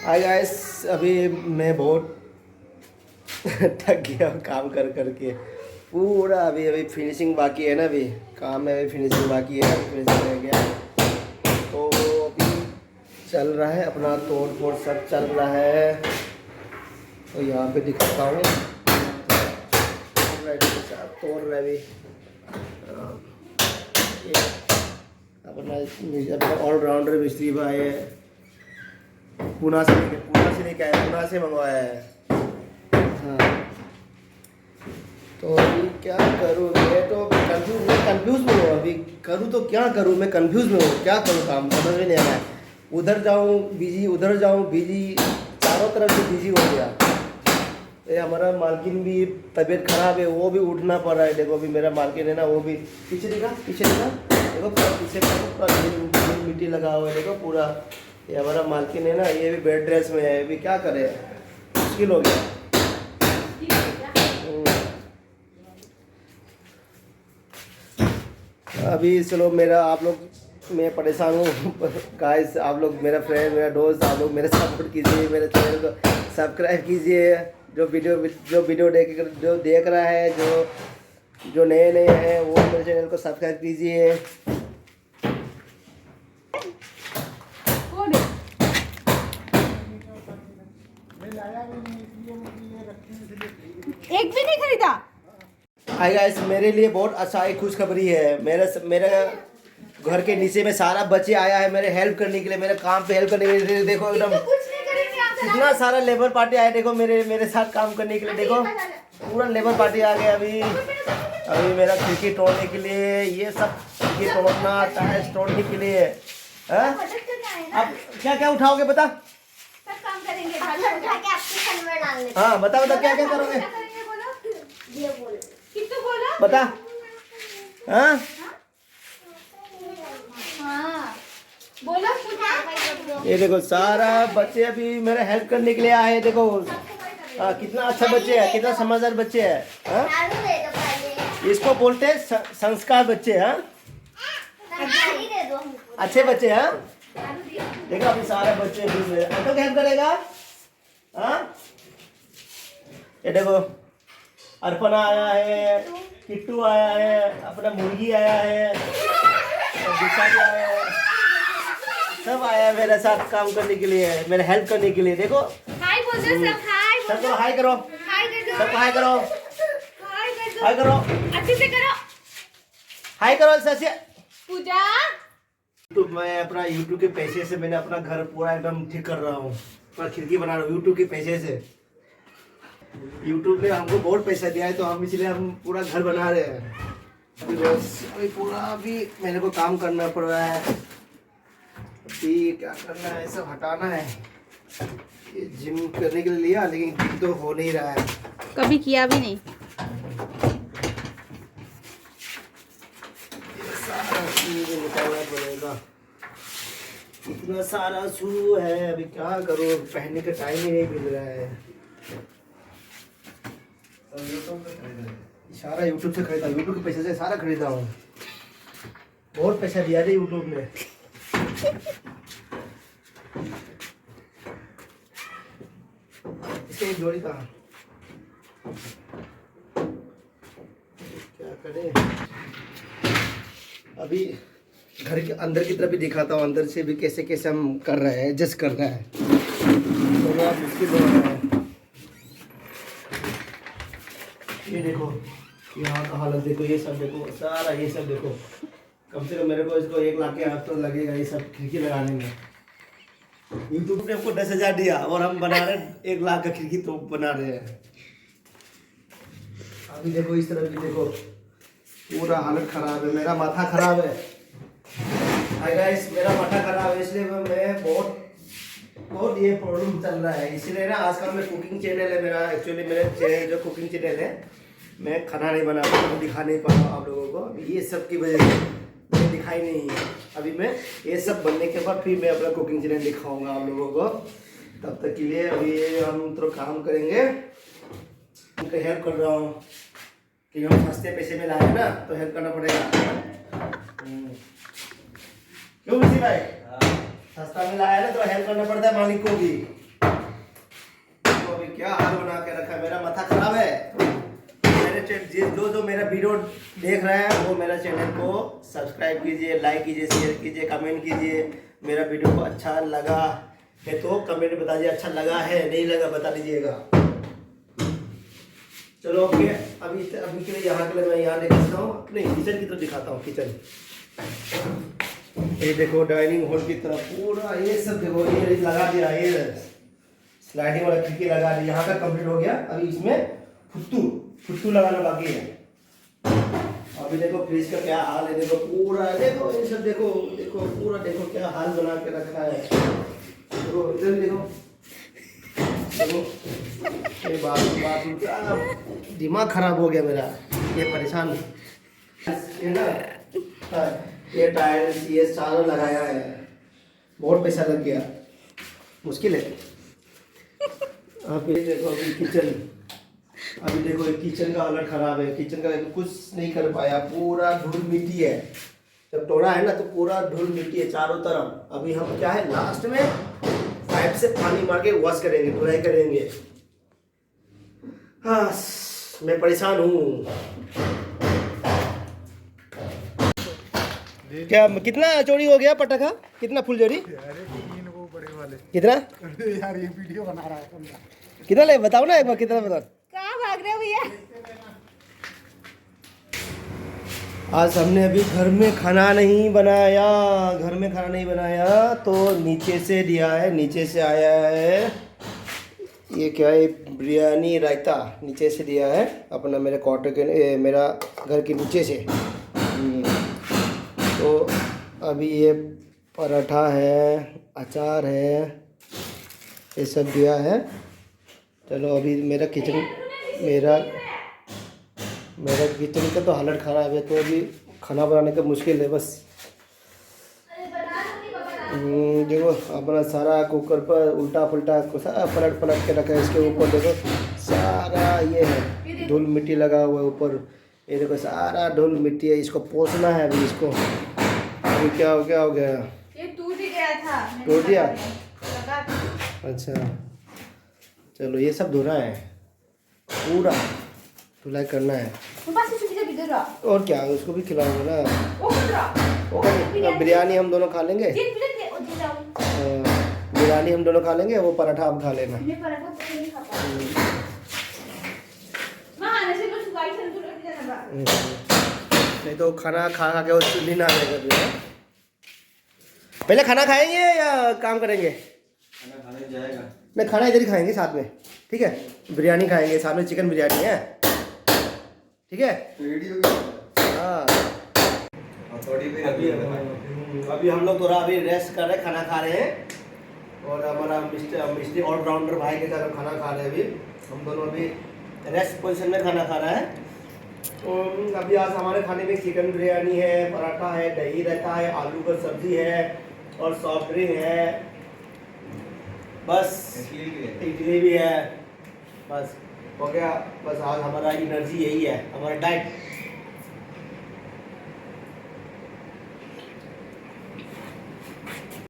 Hi guys, अभी मैं बहुत थक गया हूँ काम कर करके पूरा। अभी अभी फिनिशिंग बाकी है ना, अभी काम है, अभी फिनिशिंग बाकी है, फिनिशिंग रह गया। तो अभी चल रहा है अपना तोड़ फोड़ सब चल रहा है। तो यहाँ पे दिखाता हूँ, तोड़ रहे अभी अपना ऑलराउंडर मिस्त्री भाई है, पुणे से लेके आया, पुणे से मंगवाया है। हाँ, तो अभी क्या करूँ, मैं तो कंफ्यूज में हूँ। अभी करूँ तो क्या करूँ, मैं कंफ्यूज में हूँ, क्या करूँ, काम समझ में नहीं आ रहा है। उधर जाऊँ बिजी, उधर जाऊँ बिजी, चारों तरफ से बिजी हो गया। ये हमारा मालकिन भी तबीयत खराब है, वो भी उठना पड़ रहा है। देखो अभी मेरा मालकिन है ना, वो भी पीछे दिखा देखो पूरा पीछे पूरा मिट्टी लगा हुआ है, देखो पूरा। ये हमारा मालकिन है ना, ये भी बेड रेस्ट में है। अभी क्या करे, मुश्किल हो गया। अभी चलो मेरा आप लोग, मैं परेशान हूँ गाइस, आप लोग मेरा फ्रेंड, मेरा दोस्त, आप लोग मेरे सपोर्ट कीजिए, मेरे चैनल को सब्सक्राइब कीजिए। जो देख रहा है, जो नए नए हैं, वो मेरे चैनल को सब्सक्राइब कीजिए। एक भी नहीं खरीदा। हाय गाइस, मेरे लिए बहुत अच्छा एक खुशखबरी है। मेरे घर के नीचे में सारा बच्चे आया है मेरे हेल्प करने के लिए, मेरे काम पे हेल्प करने के लिए। देखो एकदम कितना सारा लेबर पार्टी आया, देखो मेरे साथ काम करने के लिए। देखो पूरा लेबर पार्टी आ गया अभी मेरा खिड़की तोड़ने के लिए, ये सब खिड़की तोड़ना, टाइल्स तोड़ने के लिए। अब क्या क्या उठाओगे बता। काम करेंगे, हाँ बता क्या क्या करोगे, कितने बोला बता। हाँ हाँ बोला ये देखो सारा बच्चे अभी मेरा हेल्प करने के लिए आए हैं। देखो कितना अच्छा बच्चे है, कितना समझदार बच्चे है। इसको बोलते हैं संस्कार बच्चे। हाँ अच्छे बच्चे हैं। देखो अभी सारे बच्चे अंकल हेल्प करेगा। हाँ ये देखो अर्पणा आया है, किट्टू आया है, अपना मुर्गी आया है, दिशा भी आया है, सब आया है मेरे साथ काम करने के लिए, मेरे हेल्प करने के लिए। देखो हाय बोल दो सब, हाय सबको हाय करो, हाय कर दो, सबको हाय करो, हाय करो, अच्छे से करो, हाय करो सच्चे। पूजा तो मैं अपना YouTube के पैसे से मैंने अपना घर पूरा एकदम ठीक कर रहा हूँ, पूरा खिड़की बना रहा हूँ YouTube के पैसे से। YouTube ने हमको बहुत पैसा दिया है, तो हम इसलिए हम पूरा घर बना रहे हैं। अभी बस अभी पूरा अभी मेरे को काम करना पड़ रहा है। अभी क्या करना है, सब हटाना है। ये जिम करने के लिए लिया, लेकिन जिम तो हो नहीं रहा है, कभी किया भी नहीं। सारा शू निकालना पड़ेगा, इतना सारा शू है। अभी क्या करूँ, पहनने का टाइम ही नहीं मिल रहा है। सारा यूट्यूब से खरीदा, यूट्यूब के पैसे से सारा खरीदा हूँ। बहुत पैसा दिया है यूट्यूब ने। इसके एक जोड़ी कहाँ, क्या करें। अभी घर के अंदर की तरफ भी दिखाता हूँ, अंदर से भी कैसे कैसे हम कर रहे हैं, एडजस्ट कर रहे हैं। तो आप मुश्किल हो रहा है। ये देखो यहाँ का हालत देखो, ये सब देखो, सारा ये सब देखो। कम से कम मेरे को इसको 1 लाख के हाथ तो लगेगा ये सब खिड़की लगाने में। यूट्यूब ने हमको 10,000 दिया और हम बना रहे 1 लाख का खिड़की तो बना रहे हैं। अभी देखो इस तरह भी देखो, पूरा हालत खराब है, मेरा माथा खराब है। हाय गाइस, मेरा माथा खराब है, इसलिए मैं बहुत ये प्रॉब्लम चल रहा है। इसीलिए ना आजकल मैं कुकिंग चैनल है मेरा, एक्चुअली मेरे चैनल जो कुकिंग चैनल है, मैं खाना नहीं बना पाता हूँ, दिखा नहीं पा रहा हूँ आप लोगों को। ये सब की वजह से मैं दिखाई नहीं है। अभी मैं ये सब बनने के बाद फिर मैं अपना कुकिंग चैनल दिखाऊंगा आप लोगों को। तब तक के लिए अभी हम तो काम करेंगे, उनको हेल्प कर रहा हूँ कि हम सस्ते पैसे में लाए ना, तो हेल्प करना पड़ेगा। क्यों मिसी भाई, सस्ता में लाया ना तो हेल्प करना पड़ता है मालिक को भी। क्या हाल बना के रखा है, मेरा माथा खराब है। मेरे जो मेरा वीडियो देख रहे हैं वो मेरा चैनल को सब्सक्राइब कीजिए, लाइक कीजिए, शेयर कीजिए, कमेंट कीजिए। मेरा वीडियो को अच्छा लगा है तो कमेंट में बताइए, अच्छा लगा है नहीं लगा बता दीजिएगा। चलो ओके, अभी के लिए यहाँ के लिए मैं यहाँ दिखाता हूँ, नहीं किचन की तरफ दिखाता हूँ। किचन ये देखो, डाइनिंग हॉल की तरफ पूरा ये सब देखो, ये लगा दिया, ये स्लाइडिंग वाला खिड़की लगा दी। यहाँ का कंप्लीट हो गया, अभी इसमें फुट्टू लगाना बाकी है। अभी देखो फ्रिज का क्या हाल है, देखो पूरा, देखो ये सब देखो, देखो पूरा, देखो क्या हाल बना के रखा है। देखो इधर भी देखो, देखो ये बाथरूम का दिमाग खराब हो गया मेरा, ये परेशान ये ना, ये टाइल्स ये सारा लगाया है, बहुत पैसा लग गया, मुश्किल है। आप ये देखो अभी किचन, अभी देखो किचन का हालत खराब है, किचन का कुछ नहीं कर पाया, पूरा धूल मिट्टी है। जब तोड़ा है ना तो पूरा धूल मिट्टी है चारों तरफ। अभी हम क्या है, लास्ट में पाइप से पानी मार के वॉश करेंगे, धुलाई करेंगे। हाँ मैं परेशान हूँ। क्या कितना चोरी हो गया पटाखा, कितना फुलझड़ी, कितना यार ये वीडियो बना रहा है, कितना ले बताओ ना एक बार, कितना बताओ। कहाँ भाग रहे हो भैया? आज हमने अभी घर में खाना नहीं बनाया, तो नीचे से दिया है, नीचे से आया है। ये क्या है, बिरयानी रायता नीचे से दिया है अपना, मेरे क्वार्टर के, मेरा घर के नीचे से। तो अभी ये पराठा है, अचार है, ये सब दिया है। चलो अभी मेरा किचन का तो हालत ख़राब है, तो अभी खाना बनाने का मुश्किल है बस। देखो अपना सारा कुकर पर उल्टा पुल्टा पलट के रखा है, इसके ऊपर देखो सारा ये है धूल मिट्टी लगा हुआ है ऊपर, ये देखो सारा धूल मिट्टी है, इसको पोंछना है अभी इसको। अभी क्या हो गया, ये टूट गया था, टूट दिया, अच्छा चलो ये सब धोना है, पूरा धुलाई करना है। और क्या उसको भी खिलाऊंगा ना, बिरयानी हम दोनों खा लेंगे, बिरयानी हम दोनों खा लेंगे, वो पराठा हम खा लेना। नहीं तो खाना खा के वो चुल्ली ना आएगा। पहले खाना खाएंगे या काम करेंगे? खाना खाने जाएगा, नहीं खाना इधर ही खाएंगे साथ में, ठीक है। बिरयानी खाएंगे साथ में, चिकन बिरयानी है, ठीक है। हाँ अभी हम लोग थोड़ा अभी रेस्ट कर रहे हैं, खाना खा रहे हैं, और हमारा मिस्टर ऑलराउंडर भाई के साथ खाना खा रहे हैं। अभी हम दोनों अभी रेस्ट पोजीशन में खाना खा रहा है। तो अभी आज हमारे खाने में चिकन बिरयानी है, पराठा है, दही रहता है, आलू का सब्जी है और सॉफ्ट ड्रिंक है, बस इडली भी है, बस हो गया। बस आज हमारा एनर्जी यही है, हमारा डाइट